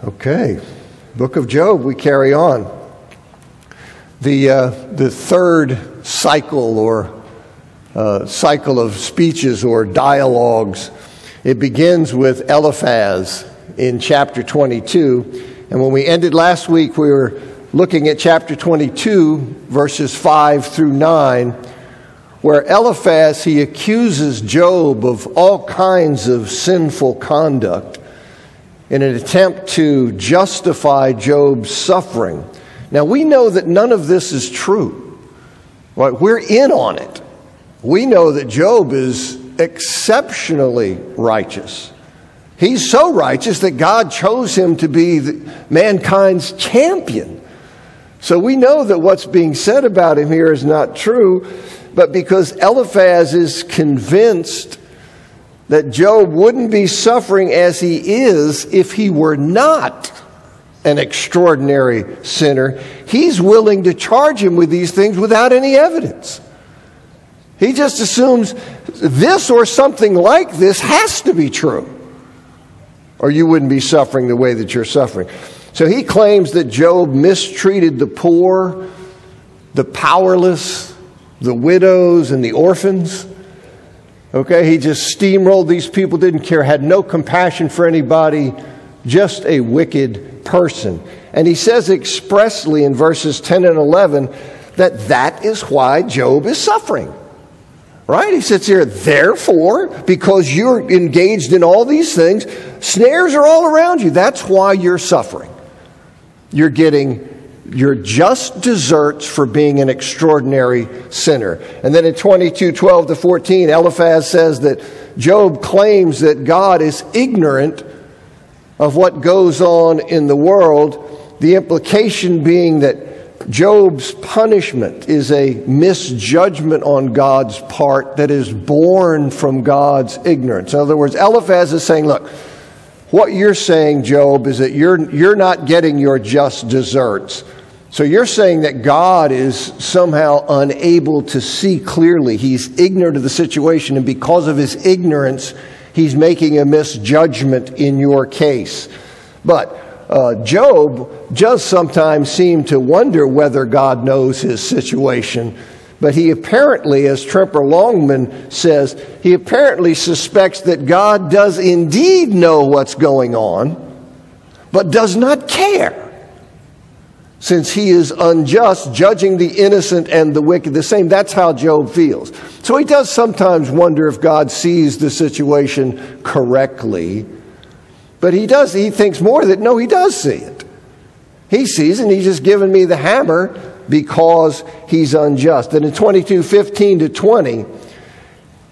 Okay, Book of Job, we carry on. The third cycle or cycle of speeches or dialogues, it begins with Eliphaz in chapter 22. And when we ended last week, we were looking at chapter 22, verses 5 through 9, where Eliphaz, he accuses Job of all kinds of sinful conduct in an attempt to justify Job's suffering. Now, we know that none of this is true. Right? We're in on it. We know that Job is exceptionally righteous. He's so righteous that God chose him to be mankind's champion. So we know that what's being said about him here is not true, but because Eliphaz is convinced that Job wouldn't be suffering as he is if he were not an extraordinary sinner, he's willing to charge him with these things without any evidence. He just assumes this or something like this has to be true, or you wouldn't be suffering the way that you're suffering. So he claims that Job mistreated the poor, the powerless, the widows, and the orphans. Okay, he just steamrolled these people, didn't care, had no compassion for anybody, just a wicked person. And he says expressly in verses 10 and 11 that is why Job is suffering. Right? He sits here, therefore, because you're engaged in all these things, snares are all around you. That's why you're suffering. You're getting your just deserts for being an extraordinary sinner. And then in 22:12 to 14, Eliphaz says that Job claims that God is ignorant of what goes on in the world, the implication being that Job's punishment is a misjudgment on God's part that is born from God's ignorance. In other words, Eliphaz is saying, look, what you're saying, Job, is that you're not getting your just deserts. So you're saying that God is somehow unable to see clearly. He's ignorant of the situation, and because of his ignorance, he's making a misjudgment in your case. But Job does sometimes seem to wonder whether God knows his situation. But he apparently, as Tremper Longman says, he apparently suspects that God does indeed know what's going on, but does not care, since he is unjust, judging the innocent and the wicked the same. That's how Job feels. So he does sometimes wonder if God sees the situation correctly. But he thinks more that, no, he does see it. He sees it, and he's just given me the hammer because he's unjust. And in 22:15 to 20,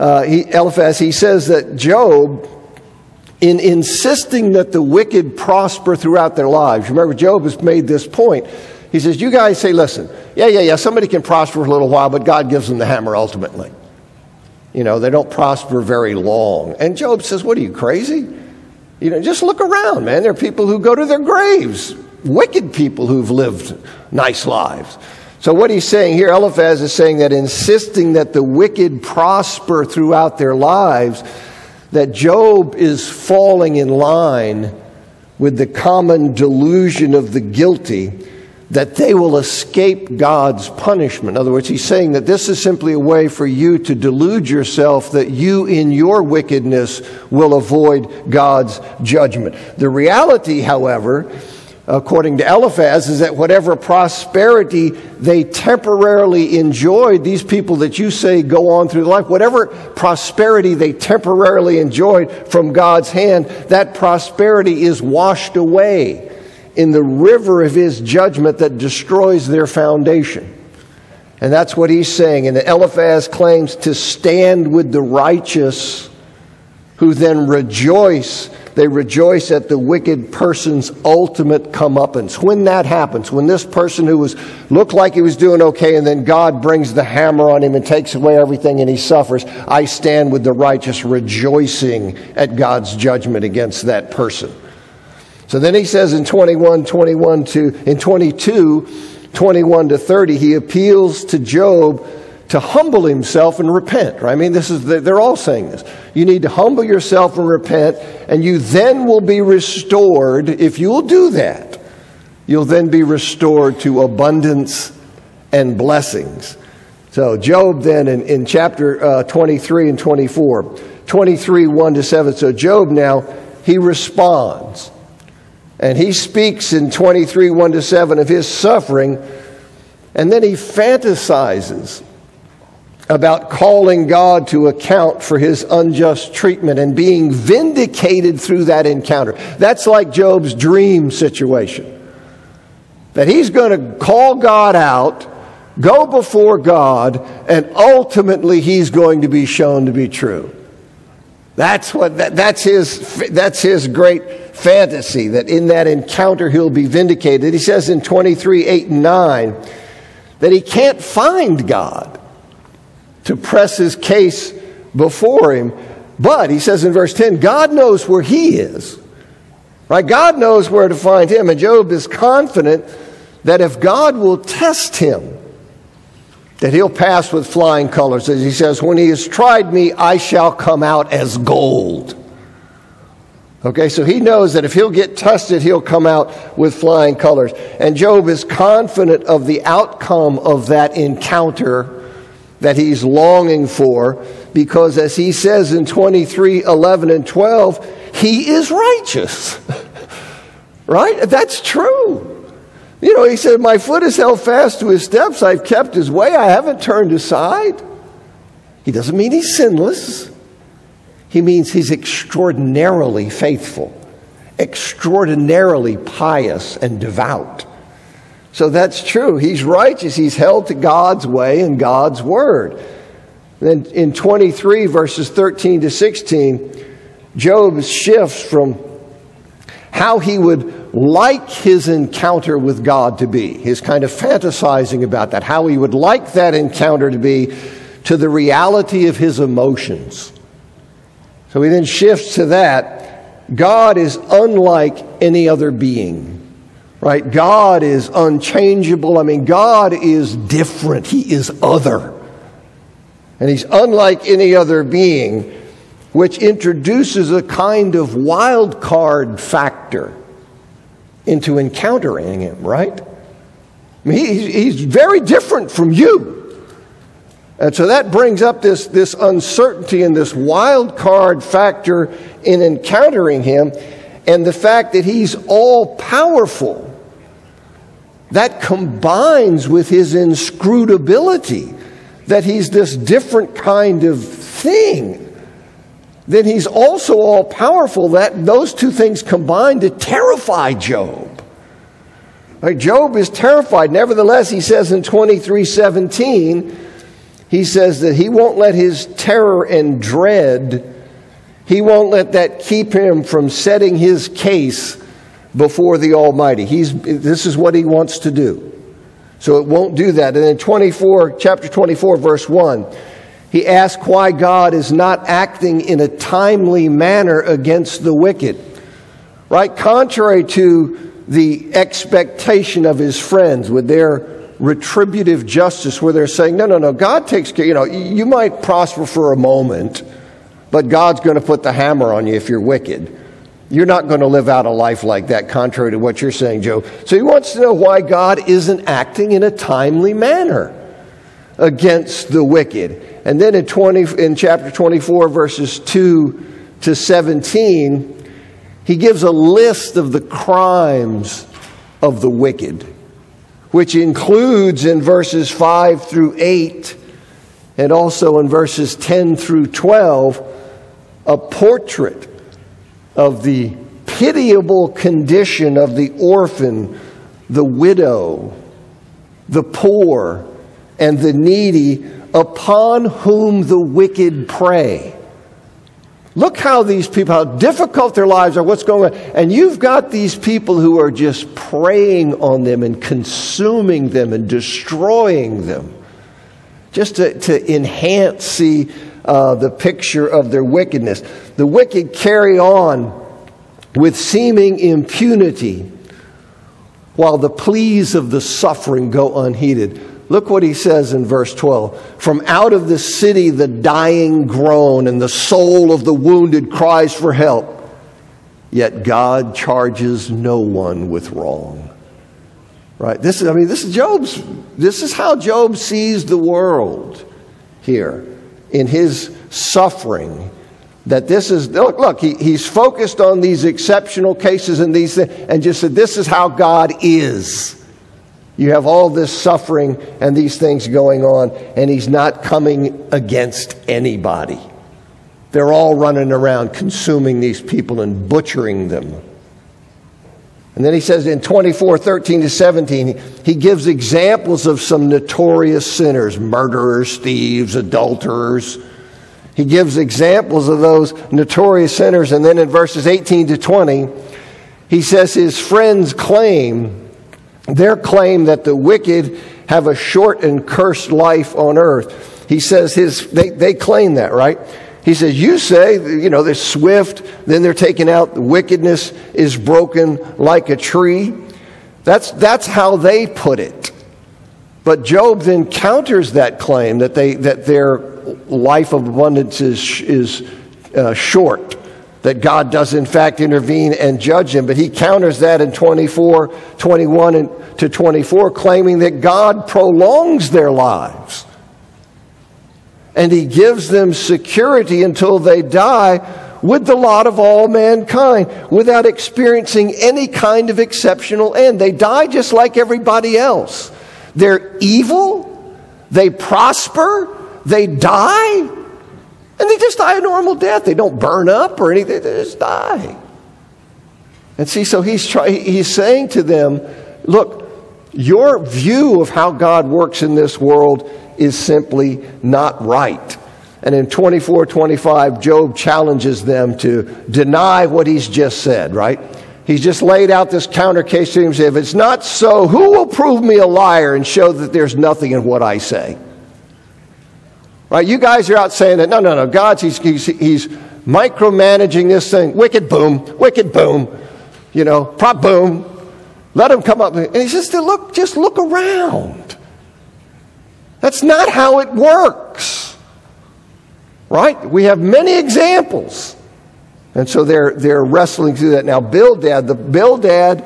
Eliphaz, he says that Job, in insisting that the wicked prosper throughout their lives. Remember, Job has made this point. He says, you guys say, listen, yeah, somebody can prosper for a little while, but God gives them the hammer ultimately. You know, they don't prosper very long. And Job says, what are you, crazy? You know, just look around, man. There are people who go to their graves, wicked people who've lived nice lives. So what he's saying here, Eliphaz is saying that insisting that the wicked prosper throughout their lives, that Job is falling in line with the common delusion of the guilty, that they will escape God's punishment. In other words, he's saying that this is simply a way for you to delude yourself that you in your wickedness will avoid God's judgment. The reality, however, according to Eliphaz, is that whatever prosperity they temporarily enjoyed, these people that you say go on through life, whatever prosperity they temporarily enjoyed from God's hand, that prosperity is washed away in the river of his judgment that destroys their foundation. And that's what he's saying. And Eliphaz claims to stand with the righteous, who then rejoice. They rejoice at the wicked person's ultimate comeuppance. When that happens, when this person who looked like he was doing okay, and then God brings the hammer on him and takes away everything and he suffers, I stand with the righteous rejoicing at God's judgment against that person. So then he says in 22, 21 to 30, he appeals to Job to humble himself and repent. Right? I mean, they're all saying this. You need to humble yourself and repent, and you then will be restored. If you will do that, you'll then be restored to abundance and blessings. So Job then in chapter 23 and 24, 23, 1-7. So Job now, he responds. And he speaks in 23, 1-7 of his suffering. And then he fantasizes about calling God to account for his unjust treatment and being vindicated through that encounter. That's like Job's dream situation. That he's going to call God out, go before God, and ultimately he's going to be shown to be true. That's his great fantasy, that in that encounter he'll be vindicated. He says in 23, 8 and 9 that he can't find God to press his case before him. But he says in verse 10, God knows where he is. Right? God knows where to find him. And Job is confident that if God will test him, that he'll pass with flying colors. As he says, when he has tried me, I shall come out as gold. Okay, so he knows that if he'll get tested, he'll come out with flying colors. And Job is confident of the outcome of that encounter that he's longing for, because as he says in 23, 11 and 12, he is righteous. Right? That's true. You know, he said, my foot is held fast to his steps. I've kept his way. I haven't turned aside. He doesn't mean he's sinless. He means he's extraordinarily faithful, extraordinarily pious and devout. So that's true. He's righteous. He's held to God's way and God's word. Then in 23, verses 13-16, Job shifts from how he would like his encounter with God to be, his kind of fantasizing about that, how he would like that encounter to be, to the reality of his emotions. So he then shifts to that. God is unlike any other being. Right? God is unchangeable. I mean, God is different. He is other. And he's unlike any other being, which introduces a kind of wild card factor into encountering him, right? I mean, he's very different from you. And so that brings up this uncertainty and this wild card factor in encountering him, and the fact that he's all powerful. That combines with his inscrutability, that he's this different kind of thing. Then he's also all powerful. That those two things combine to terrify Job. Like, Job is terrified. Nevertheless, he says in 23:17, he says that he won't let his terror and dread, he won't let that keep him from setting his case before the Almighty. This is what he wants to do. So it won't do that. And in chapter 24, verse 1, he asks why God is not acting in a timely manner against the wicked. Right? Contrary to the expectation of his friends with their retributive justice, where they're saying, no, God takes care. You know, you might prosper for a moment, but God's going to put the hammer on you if you're wicked. You're not going to live out a life like that, contrary to what you're saying, Job. So he wants to know why God isn't acting in a timely manner against the wicked. And then in chapter 24, verses 2-17, he gives a list of the crimes of the wicked, which includes in verses 5-8 and also in verses 10-12 a portrait of the pitiable condition of the orphan, the widow, the poor, and the needy, upon whom the wicked prey. Look how these people, how difficult their lives are, what's going on. And you've got these people who are just preying on them and consuming them and destroying them, just to enhance the picture of their wickedness. The wicked carry on with seeming impunity while the pleas of the suffering go unheeded. Look what he says in verse 12. From out of the city the dying groan, and the soul of the wounded cries for help. Yet God charges no one with wrong. Right? This is how Job sees the world here in his suffering. That this is, look, he's focused on these exceptional cases and these things, and just said, this is how God is. You have all this suffering and these things going on, and he's not coming against anybody. They're all running around consuming these people and butchering them. And then he says in 24:13-17, he gives examples of some notorious sinners, murderers, thieves, adulterers. He gives examples of those notorious sinners. And then in verses 18-20, he says his friends claim that the wicked have a short and cursed life on earth. He says they claim that, right? He says, you say, they're swift, then they're taken out. The wickedness is broken like a tree. That's how they put it. But Job then counters that claim that their life of abundance is short, that God does in fact intervene and judge them. But he counters that in 24:21-24, claiming that God prolongs their lives. And he gives them security until they die with the lot of all mankind, without experiencing any kind of exceptional end. They die just like everybody else. They're evil, they prosper, they die, and they just die a normal death. They don't burn up or anything, they just die. And see, so he's saying to them, look, your view of how God works in this world is simply not right. And in 24:25, Job challenges them to deny what he's just said, right? He's just laid out this counter case to him and said, if it's not so, who will prove me a liar and show that there's nothing in what I say? Right? You guys are out saying that, no, God's, he's micromanaging this thing. Wicked boom, prop boom. Let him come up. And he says, just look around. That's not how it works. Right? We have many examples. And so they're wrestling through that. Now, Bildad,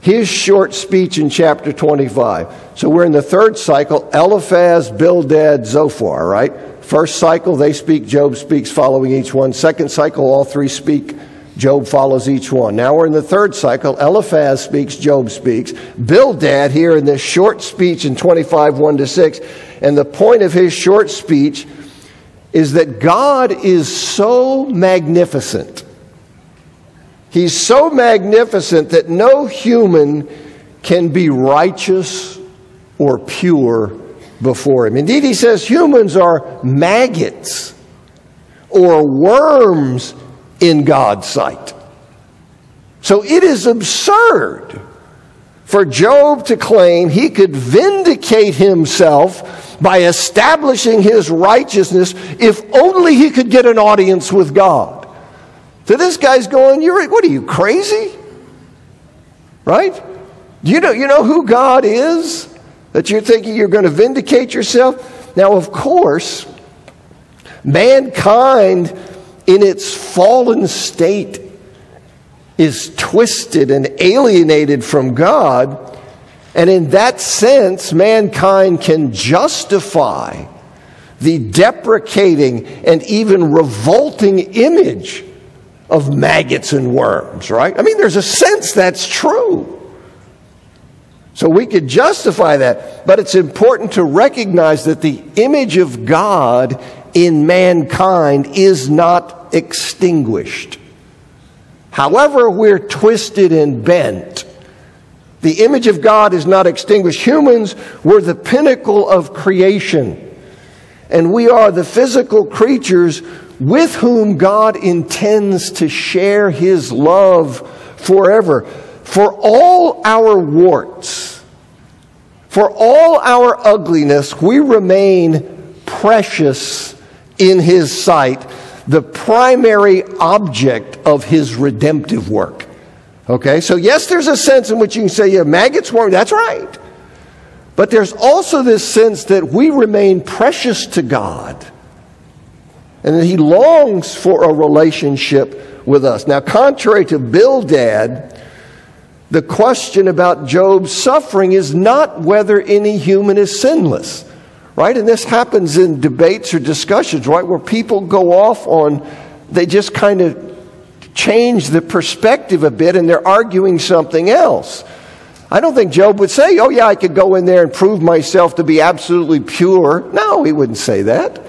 his short speech in chapter 25. So we're in the third cycle, Eliphaz, Bildad, Zophar, right? First cycle, they speak, Job speaks following each one. Second cycle, all three speak, Job follows each one. Now we're in the third cycle, Eliphaz speaks, Job speaks. Bildad here in this short speech in 25:1-6, and the point of his short speech is that God is so magnificent. He's so magnificent that no human can be righteous or pure before him. Indeed, he says humans are maggots or worms in God's sight. So it is absurd for Job to claim he could vindicate himself by establishing his righteousness if only he could get an audience with God. So this guy's going, what are you, crazy? Right? You know who God is? That you're thinking you're going to vindicate yourself? Now, of course, mankind in its fallen state is twisted and alienated from God. And in that sense, mankind can justify the deprecating and even revolting image of maggots and worms, right? I mean, there's a sense that's true. So we could justify that, but it's important to recognize that the image of God in mankind is not extinguished. However we're twisted and bent, the image of God is not extinguished. Humans were the pinnacle of creation, and we are the physical creatures with whom God intends to share his love forever. For all our warts, for all our ugliness, we remain precious in his sight, the primary object of his redemptive work. Okay, so yes, there's a sense in which you can say, yeah, maggots weren't, that's right. But there's also this sense that we remain precious to God and that he longs for a relationship with us. Now, contrary to Bildad, the question about Job's suffering is not whether any human is sinless, right? And this happens in debates or discussions, right, where people go off on, they just kind of change the perspective a bit and they're arguing something else. I don't think Job would say, oh yeah, I could go in there and prove myself to be absolutely pure. No, he wouldn't say that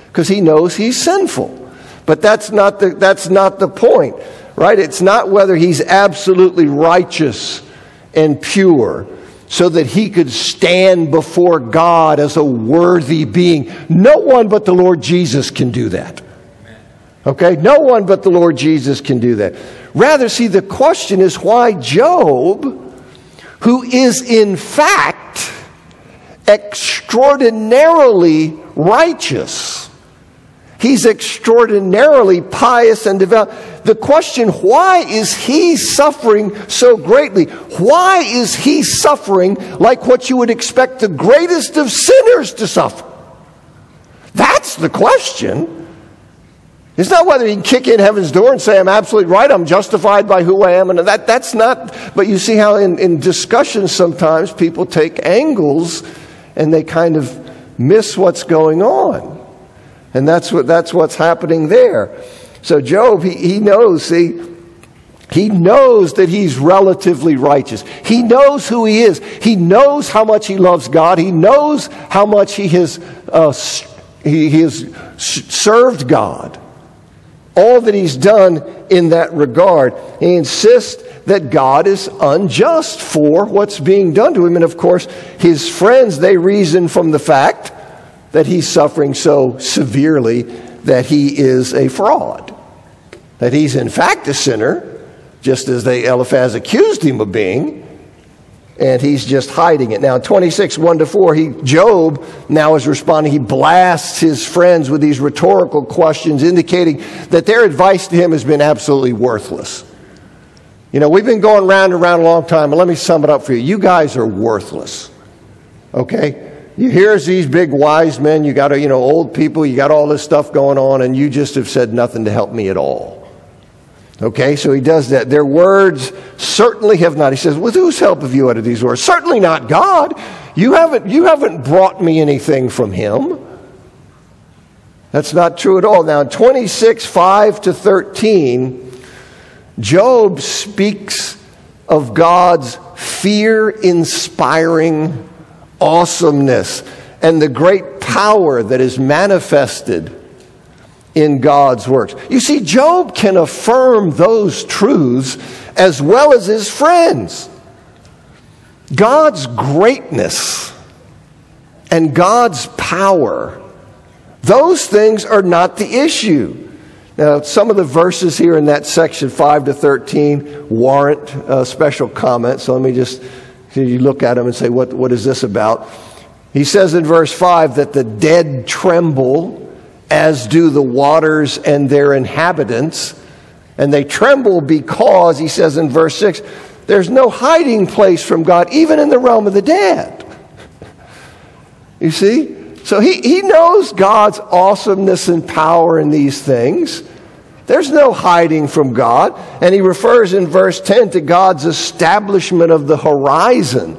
because he knows he's sinful. But that's not the point, right? It's not whether he's absolutely righteous and pure so that he could stand before God as a worthy being. No one but the Lord Jesus can do that. Okay? No one but the Lord Jesus can do that. Rather, see, the question is why Job, who is in fact extraordinarily righteous, he's extraordinarily pious and devout. The question, why is he suffering so greatly? Why is he suffering like what you would expect the greatest of sinners to suffer? That's the question. It's not whether he can kick in heaven's door and say, I'm absolutely right, I'm justified by who I am. And that's not, but you see how in discussions sometimes people take angles and they kind of miss what's going on. And that's what's happening there. So Job, he knows, see, he knows that he's relatively righteous. He knows who he is. He knows how much he loves God. He knows how much he has served God. All that he's done in that regard. He insists that God is unjust for what's being done to him. And of course, his friends, they reason from the fact that he's suffering so severely that he is a fraud. That he's in fact a sinner, just as Eliphaz accused him of being. And he's just hiding it. Now, 26, 1-4, Job now is responding. He blasts his friends with these rhetorical questions, indicating that their advice to him has been absolutely worthless. You know, we've been going round and round a long time, and let me sum it up for you. You guys are worthless. Okay? Here's these big wise men, you got old people, you got all this stuff going on, and you just have said nothing to help me at all. Okay, so he does that. Their words certainly have not. He says, with whose help have you uttered these words? Certainly not God. You haven't brought me anything from him. That's not true at all. Now, in 26, 5-13, Job speaks of God's fear-inspiring awesomeness and the great power that is manifested in God's works. You see, Job can affirm those truths as well as his friends. God's greatness and God's power, those things are not the issue. Now, some of the verses here in that section, 5-13, warrant special comment. So let me just, you look at them and say, what is this about? He says in verse 5 that the dead tremble as do the waters and their inhabitants. And they tremble because, he says in verse 6, there's no hiding place from God, even in the realm of the dead. You see? So he knows God's awesomeness and power in these things. There's no hiding from God. And he refers in verse 10 to God's establishment of the horizon,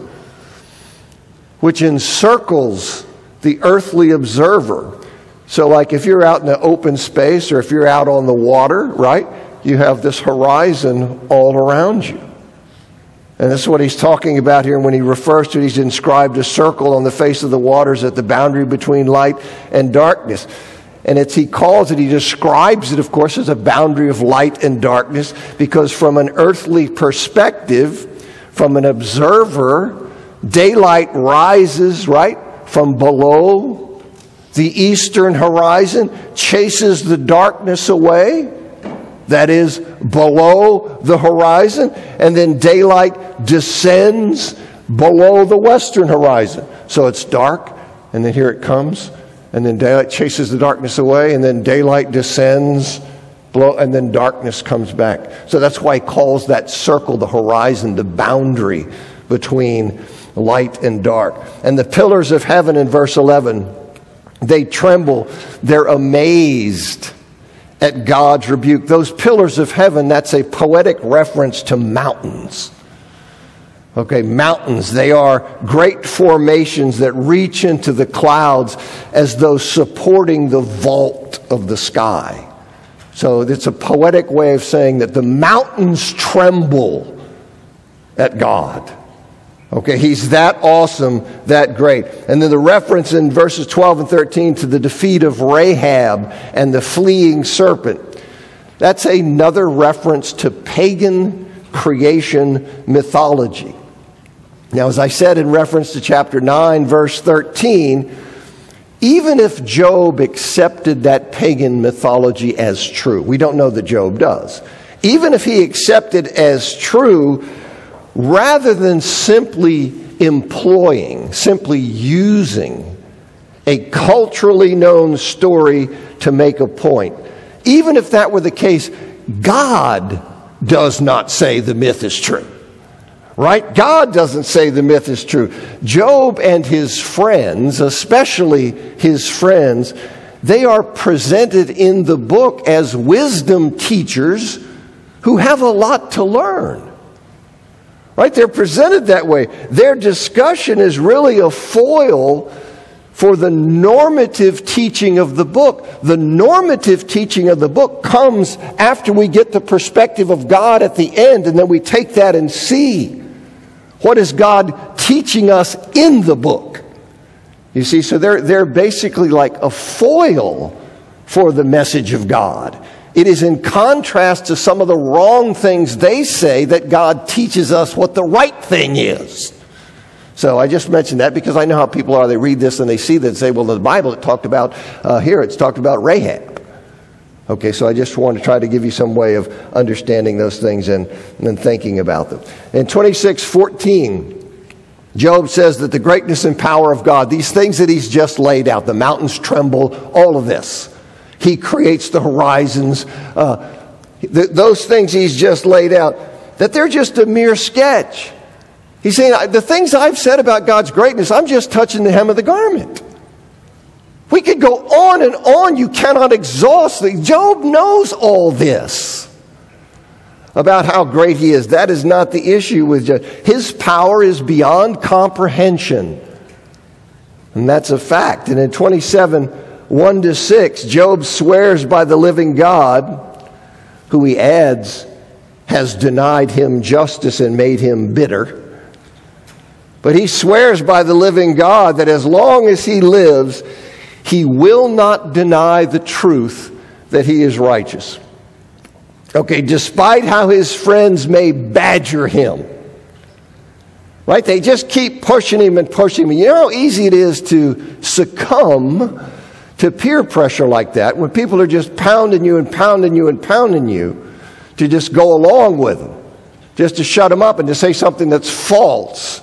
which encircles the earthly observer. So like if you're out in the open space or if you're out on the water, right, you have this horizon all around you. And this is what he's talking about here when he refers to it. He's inscribed a circle on the face of the waters at the boundary between light and darkness. And he describes it, of course, as a boundary of light and darkness, because from an earthly perspective, from an observer, daylight rises, right, from below the eastern horizon, chases the darkness away, that is, below the horizon, and then daylight descends below the western horizon. So it's dark, and then here it comes, and then daylight chases the darkness away, and then daylight descends below, and then darkness comes back. So that's why he calls that circle the horizon, the boundary between light and dark. And the pillars of heaven in verse 11, they tremble. They're amazed at God's rebuke. Those pillars of heaven, that's a poetic reference to mountains. Okay, mountains, they are great formations that reach into the clouds as though supporting the vault of the sky. So it's a poetic way of saying that the mountains tremble at God. Okay, he's that awesome, that great. And then the reference in verses 12 and 13 to the defeat of Rahab and the fleeing serpent. That's another reference to pagan creation mythology. Now, as I said in reference to chapter 9, verse 13, even if Job accepted that pagan mythology as true, we don't know that Job does. Even if he accepted as true, rather than simply simply using a culturally known story to make a point, even if that were the case, God does not say the myth is true. Right? God doesn't say the myth is true. Job and his friends, especially his friends, they are presented in the book as wisdom teachers who have a lot to learn. Right? They're presented that way. Their discussion is really a foil for the normative teaching of the book. The normative teaching of the book comes after we get the perspective of God at the end, and then we take that and see what is God teaching us in the book. You see, so they're basically like a foil for the message of God. It is in contrast to some of the wrong things they say that God teaches us what the right thing is. So I just mentioned that because I know how people are. They read this and they see that and say, well, in the Bible it talked about, it's talked about Rahab. Okay, so I just want to try to give you some way of understanding those things and thinking about them. In 26:14, Job says that the greatness and power of God, these things that he's just laid out, the mountains tremble, all of this. He creates the horizons. Those things he's just laid out, that they're just a mere sketch. He's saying, the things I've said about God's greatness, I'm just touching the hem of the garment. We could go on and on. You cannot exhaust it. Job knows all this about how great he is. That is not the issue with Job. His power is beyond comprehension. And that's a fact. And in 27:1-6, Job swears by the living God, who he adds has denied him justice and made him bitter. But he swears by the living God that as long as he lives, he will not deny the truth that he is righteous. Okay, despite how his friends may badger him. Right? They just keep pushing him and pushing him. You know how easy it is to succumb to peer pressure like that when people are just pounding you and pounding you and pounding you to just go along with them. Just to shut them up and to say something that's false.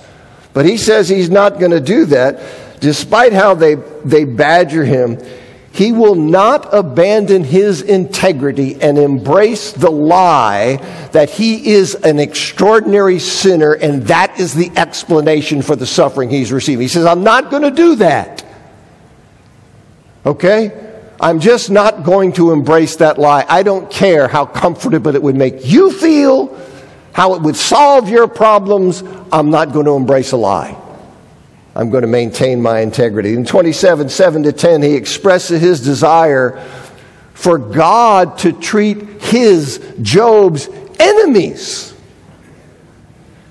But he says he's not going to do that. Despite how they badger him, he will not abandon his integrity and embrace the lie that he is an extraordinary sinner and that is the explanation for the suffering he's receiving. He says, I'm not going to do that. Okay? I'm just not going to embrace that lie. I don't care how comfortable it would make you feel, how it would solve your problems. I'm not going to embrace a lie. I'm going to maintain my integrity. In 27:7-10, he expresses his desire for God to treat Job's enemies.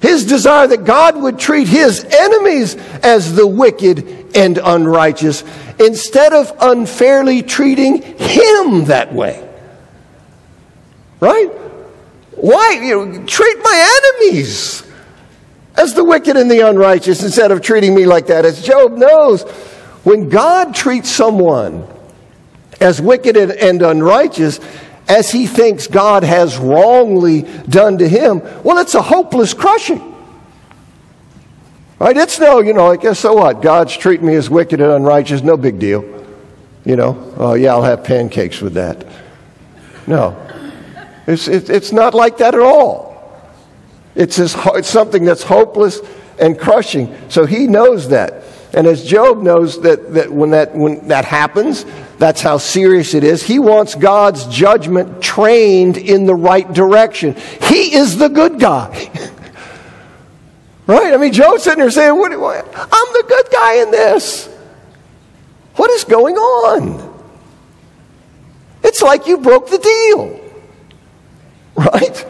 His desire that God would treat his enemies as the wicked and unrighteous instead of unfairly treating him that way. Right? Why? Treat my enemies as the wicked and the unrighteous instead of treating me like that. As Job knows, when God treats someone as wicked and unrighteous, as he thinks God has wrongly done to him, well, it's a hopeless crushing. Right? It's I guess so what? God's treating me as wicked and unrighteous, no big deal. Oh yeah, I'll have pancakes with that. No. It's not like that at all. It's something that's hopeless and crushing. So he knows that. And as Job knows that when that happens, that's how serious it is. He wants God's judgment trained in the right direction. He is the good guy. Right? I mean, Job's sitting there saying, I'm the good guy in this. What is going on? It's like you broke the deal. Right?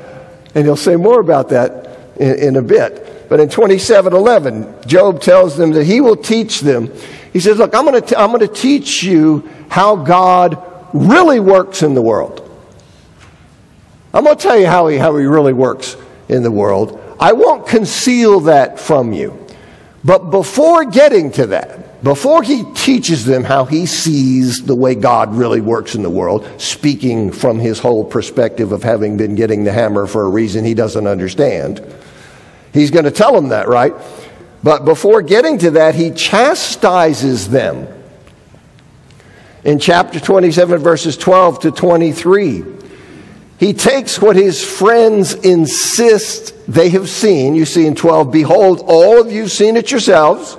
And he'll say more about that in a bit. But in 27:11, Job tells them that he will teach them. He says, look, I'm going to teach you how God really works in the world. I'm going to tell you how he really works in the world. I won't conceal that from you. But before getting to that, before he teaches them how he sees the way God really works in the world, speaking from his whole perspective of having been getting the hammer for a reason he doesn't understand, he's going to tell them that, right? But before getting to that, he chastises them. In chapter 27, verses 12 to 23, he takes what his friends insist they have seen. You see in 12, behold, all of you have seen it yourselves.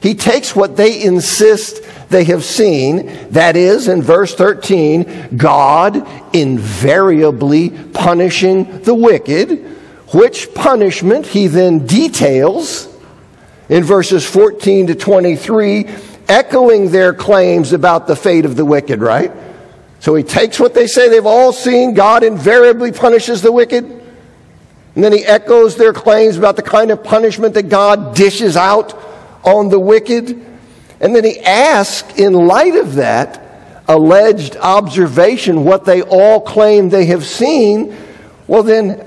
He takes what they insist they have seen. That is, in verse 13, God invariably punishing the wicked, which punishment he then details in verses 14 to 23, echoing their claims about the fate of the wicked, right? So he takes what they say they've all seen, God invariably punishes the wicked, and then he echoes their claims about the kind of punishment that God dishes out on the wicked. And then he asks, in light of that alleged observation, what they all claim they have seen, well then,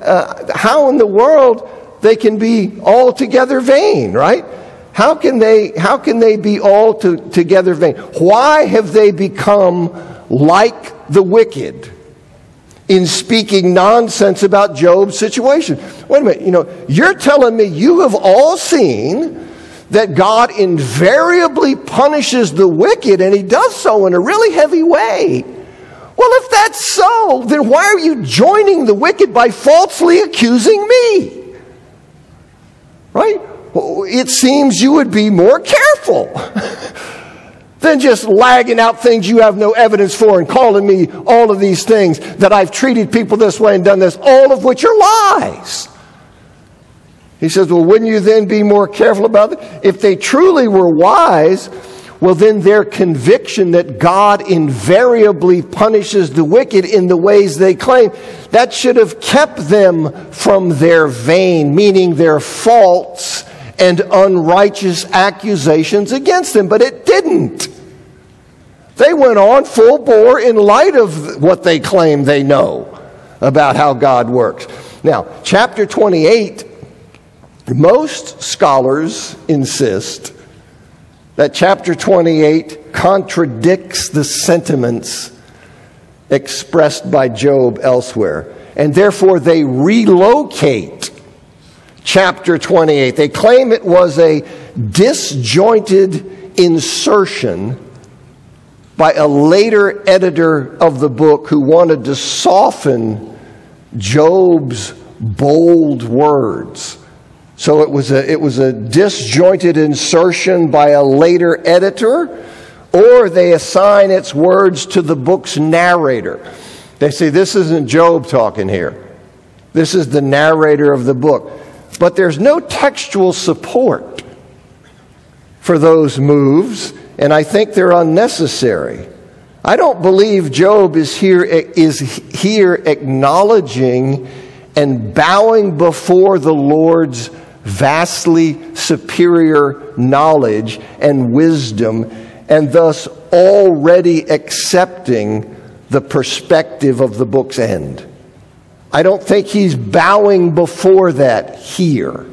how in the world they can be altogether vain, right? How can they be altogether vain? Why have they become like the wicked in speaking nonsense about Job's situation? Wait a minute, you're telling me you have all seen that God invariably punishes the wicked, and he does so in a really heavy way. Well, if that's so, then why are you joining the wicked by falsely accusing me? Right? Well, it seems you would be more careful than just lagging out things you have no evidence for and calling me all of these things, that I've treated people this way and done this, all of which are lies. He says, well, wouldn't you then be more careful about it? If they truly were wise, well, then their conviction that God invariably punishes the wicked in the ways they claim, that should have kept them from their vain, meaning their false and unrighteous accusations against him. But it didn't. They went on full bore in light of what they claim they know about how God works. Now, chapter 28, most scholars insist that chapter 28 contradicts the sentiments expressed by Job elsewhere, and therefore they relocate chapter 28. They claim it was a disjointed insertion by a later editor of the book who wanted to soften Job's bold words. So it was a disjointed insertion by a later editor, or they assign its words to the book's narrator. They say, this isn't Job talking here. This is the narrator of the book. But there's no textual support for those moves, and I think they're unnecessary. I don't believe Job is here acknowledging and bowing before the Lord's vastly superior knowledge and wisdom, and thus already accepting the perspective of the book's end. I don't think he's bowing before that here.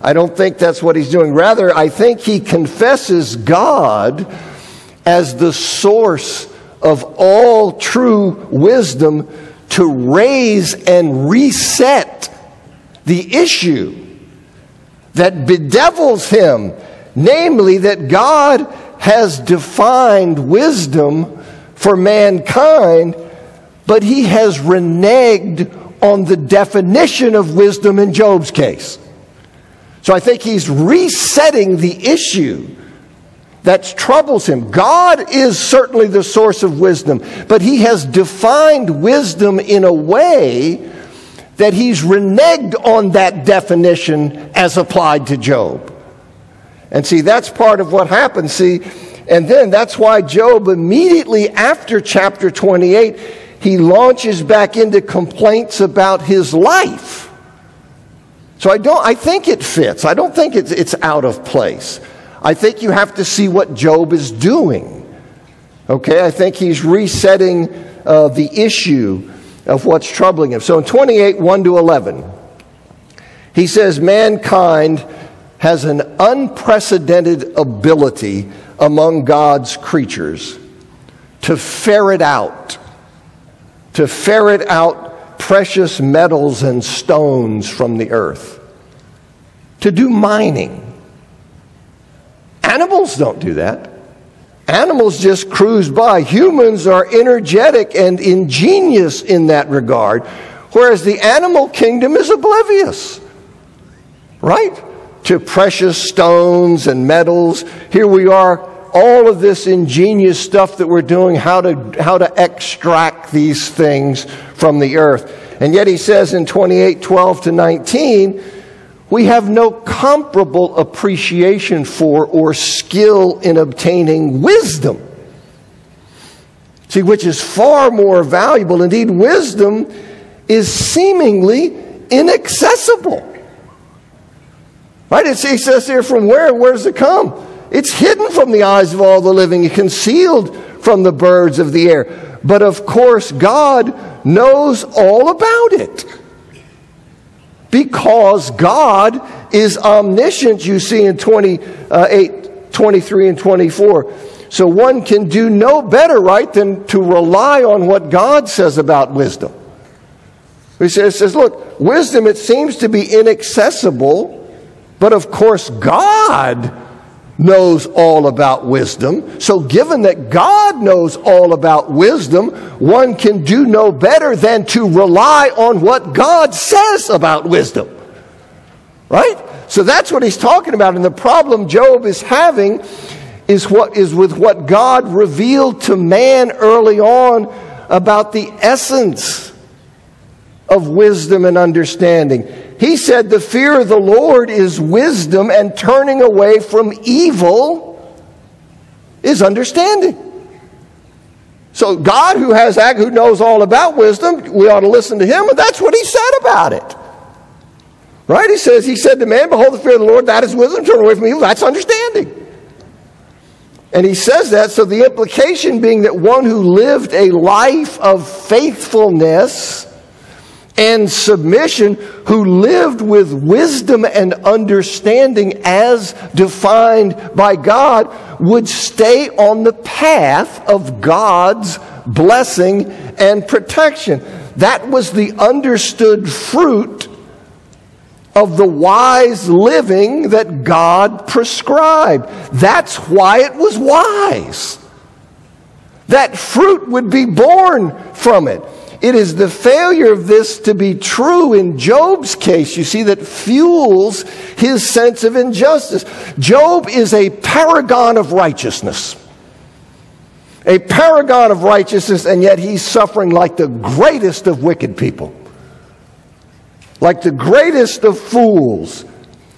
I don't think that's what he's doing. Rather, I think he confesses God as the source of all true wisdom to raise and reset the issue that bedevils him, namely that God has defined wisdom for mankind, but he has reneged on the definition of wisdom in Job's case. So I think he's resetting the issue that troubles him. God is certainly the source of wisdom, but he has defined wisdom in a way that he's reneged on that definition as applied to Job. And see, that's part of what happens. See, and then that's why Job, immediately after chapter 28, he launches back into complaints about his life. So I think it fits. I don't think it's out of place. I think you have to see what Job is doing. Okay, I think he's resetting the issue of what's troubling him. So in 28, 1 to 11, he says, mankind has an unprecedented ability among God's creatures to ferret out precious metals and stones from the earth, to do mining. Animals don't do that. Animals just cruise by. Humans are energetic and ingenious in that regard, whereas the animal kingdom is oblivious, right? To precious stones and metals. Here we are, all of this ingenious stuff that we're doing, how to extract these things from the earth. And yet he says in 28, 12 to 19, we have no comparable appreciation for or skill in obtaining wisdom. See, which is far more valuable. Indeed, wisdom is seemingly inaccessible. Right? He says here, from where does it come? It's hidden from the eyes of all the living, concealed from the birds of the air. But of course, God knows all about it. Because God is omniscient, you see in 28, 23, and 24. So one can do no better, right, than to rely on what God says about wisdom. He says, look, wisdom, it seems to be inaccessible, but of course God knows all about wisdom. So given that God knows all about wisdom, one can do no better than to rely on what God says about wisdom. Right? So that's what he's talking about. And the problem Job is having is with what God revealed to man early on about the essence of wisdom and understanding. He said the fear of the Lord is wisdom, and turning away from evil is understanding. So God, who knows all about wisdom, we ought to listen to him, and that's what he said about it. Right? He said to man, behold, the fear of the Lord, that is wisdom, turn away from evil, that's understanding. And he says that, so the implication being that one who lived a life of faithfulness and submission, who lived with wisdom and understanding as defined by God, would stay on the path of God's blessing and protection. That was the understood fruit of the wise living that God prescribed. That's why it was wise. That fruit would be born from it. It is the failure of this to be true in Job's case, you see, that fuels his sense of injustice. Job is a paragon of righteousness. A paragon of righteousness, and yet he's suffering like the greatest of wicked people. Like the greatest of fools.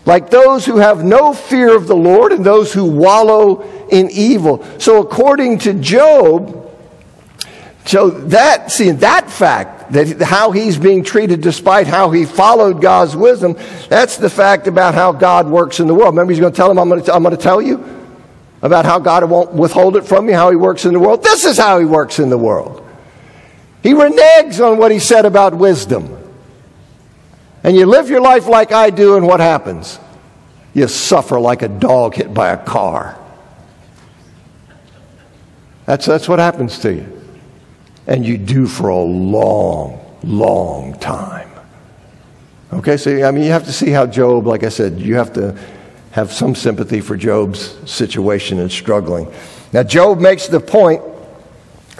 Like those who have no fear of the Lord and those who wallow in evil. So according to Job, that fact, that how he's being treated despite how he followed God's wisdom, that's the fact about how God works in the world. Remember, he's going to tell him, I'm going to tell you about how God won't withhold it from you, how he works in the world. This is how he works in the world. He reneges on what he said about wisdom. And you live your life like I do, and what happens? You suffer like a dog hit by a car. That's what happens to you. And you do for a long, long time. Okay, so you have to see how Job, like I said, you have to have some sympathy for Job's situation and struggling. Now, Job makes the point,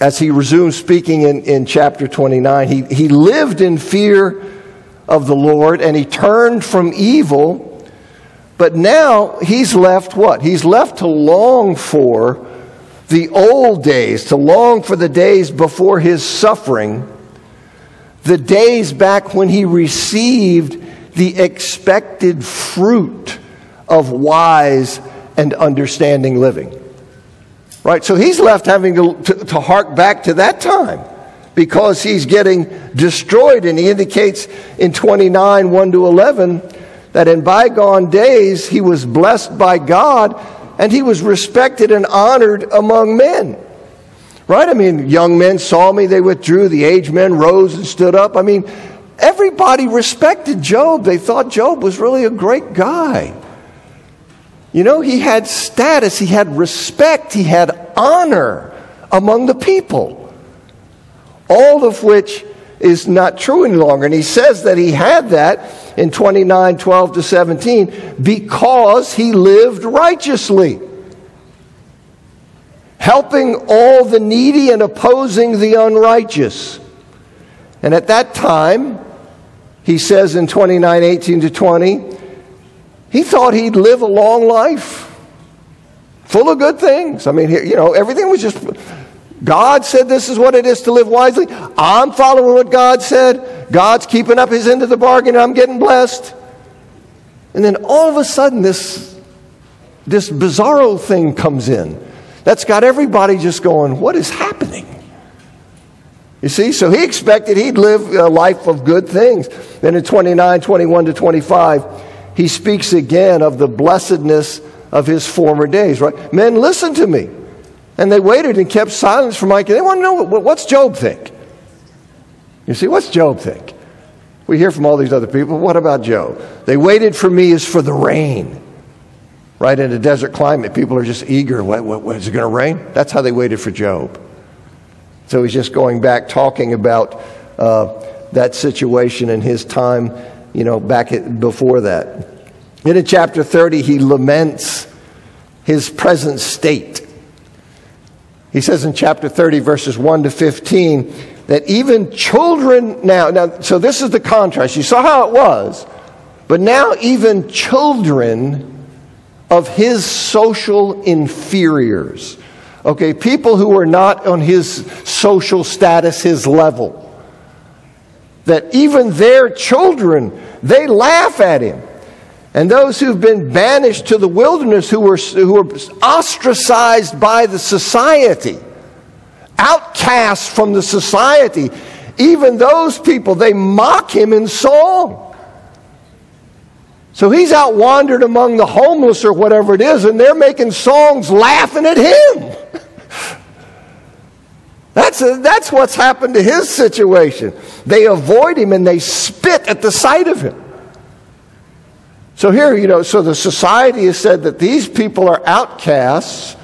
as he resumes speaking in chapter 29, he lived in fear of the Lord, and he turned from evil But now he's left what? He's left to long for the old days, to long for the days before his suffering, the days back when he received the expected fruit of wise and understanding living. Right? So he's left having to hark back to that time because he's getting destroyed. And he indicates in 29, 1 to 11, that in bygone days he was blessed by God and he was respected and honored among men. Right? I mean, young men saw me, they withdrew. The aged men rose and stood up. I mean, everybody respected Job. They thought Job was really a great guy. You know, he had status, he had respect, he had honor among the people. All of which is not true any longer. And he says that he had that in 29, 12 to 17 because he lived righteously, helping all the needy and opposing the unrighteous. And at that time, he says in 29, 18 to 20, he thought he'd live a long life, full of good things. I mean, you know, everything was just, God said this is what it is to live wisely. I'm following what God said. God's keeping up his end of the bargain, and I'm getting blessed. And then all of a sudden, this bizarro thing comes in that's got everybody just going, what is happening? You see, so he expected he'd live a life of good things. Then in 29, 21 to 25, he speaks again of the blessedness of his former days, right? Men, listen to me. And they waited and kept silence for Micah. They want to know, what's Job think? You see, what's Job think? We hear from all these other people. What about Job? They waited for me as for the rain. Right, in a desert climate, people are just eager. What, is it going to rain? That's how they waited for Job. So he's just going back, talking about that situation in his time, you know, before that. And in chapter 30, he laments his present state. He says in chapter 30, verses 1 to 15, that even children now, so this is the contrast. You saw how it was, but now even children of his social inferiors, okay, people who are not on his social status, his level, that even their children, they laugh at him. And those who've been banished to the wilderness, who were ostracized by the society, outcast from the society, even those people, they mock him in song. So he's out wandered among the homeless or whatever it is, and they're making songs laughing at him. That's what's happened to his situation. They avoid him and they spit at the sight of him. So here, you know, so the society has said that these people are outcasts,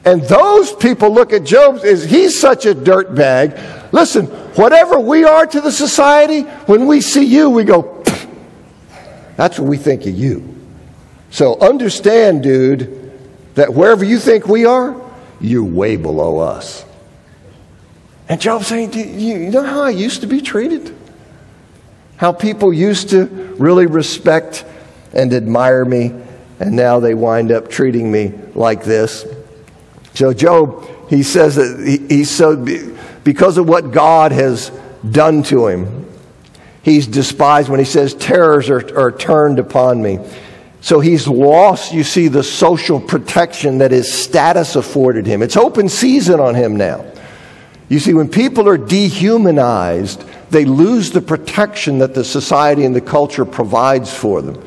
and those people look at Job as he's such a dirtbag. Listen, whatever we are to the society, when we see you, we go, pfft. That's what we think of you. So understand, dude, that wherever you think we are, you're way below us. And Job's saying, you know how I used to be treated? How people used to really respect and admire me, and now they wind up treating me like this. So Job, he says that he's so, because of what God has done to him, he's despised. When he says terrors are turned upon me. So he's lost, you see, the social protection that his status afforded him. It's open season on him now. You see, when people are dehumanized, they lose the protection that the society and the culture provides for them.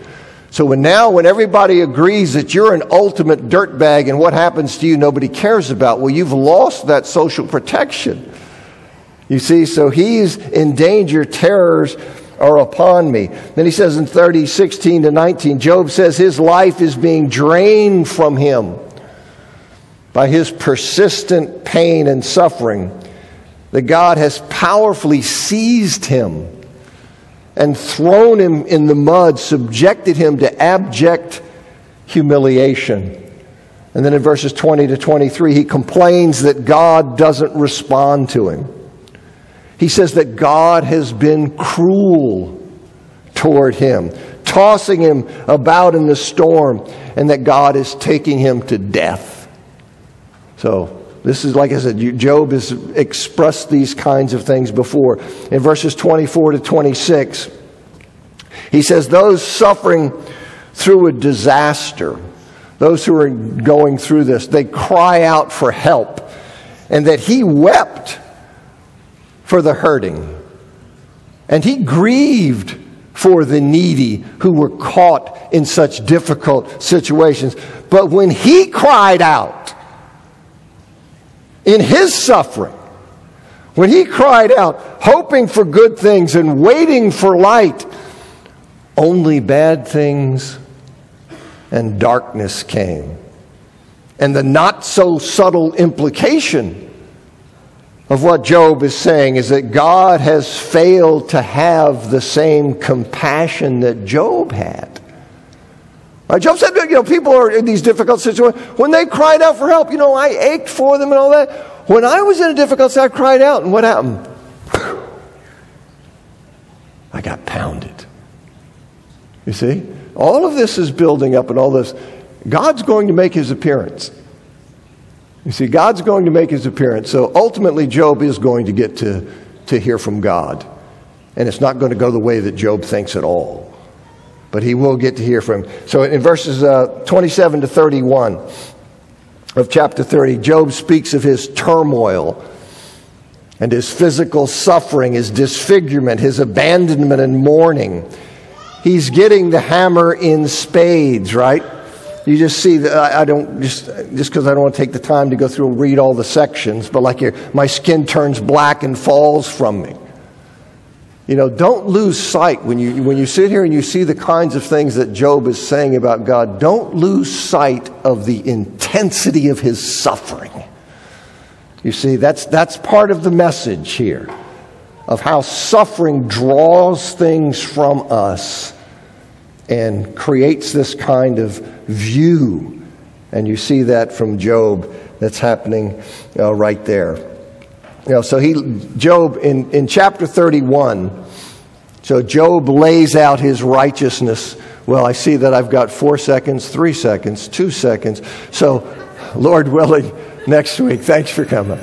So when everybody agrees that you're an ultimate dirtbag and what happens to you nobody cares about, well, you've lost that social protection. You see, so he's in danger. Terrors are upon me. Then he says in 30, 16 to 19, Job says his life is being drained from him by his persistent pain and suffering. That God has powerfully seized him and thrown him in the mud, subjected him to abject humiliation. And then in verses 20 to 23, he complains that God doesn't respond to him. He says that God has been cruel toward him, tossing him about in the storm, and that God is taking him to death. So this is, like I said, Job has expressed these kinds of things before. In verses 24 to 26, he says, those suffering through a disaster, those who are going through this, they cry out for help, and that he wept for the hurting, and he grieved for the needy who were caught in such difficult situations. But when he cried out in his suffering, when he cried out, hoping for good things and waiting for light, only bad things and darkness came. And the not so subtle implication of what Job is saying is that God has failed to have the same compassion that Job had. Job said, people are in these difficult situations. When they cried out for help, I ached for them and all that. When I was in a difficult situation, I cried out, and what happened? I got pounded. You see? All of this is building up, and all this. God's going to make his appearance. You see, God's going to make his appearance. So ultimately, Job is going to get to hear from God. And it's not going to go the way that Job thinks at all. But he will get to hear from him. So in verses 27 to 31 of chapter 30, Job speaks of his turmoil and his physical suffering, his disfigurement, his abandonment and mourning. He's getting the hammer in spades, right? You just see that I don't just because I don't want to take the time to go through and read all the sections, but like here, my skin turns black and falls from me. Don't lose sight when you sit here and you see the kinds of things that Job is saying about God. Don't lose sight of the intensity of his suffering. You see, that's part of the message here of how suffering draws things from us and creates this kind of view. And you see that from Job that's happening right there. So Job in chapter 31, so Job lays out his righteousness. Well, I see that I've got 4 seconds, 3 seconds, 2 seconds. So, Lord willing, next week. Thanks for coming.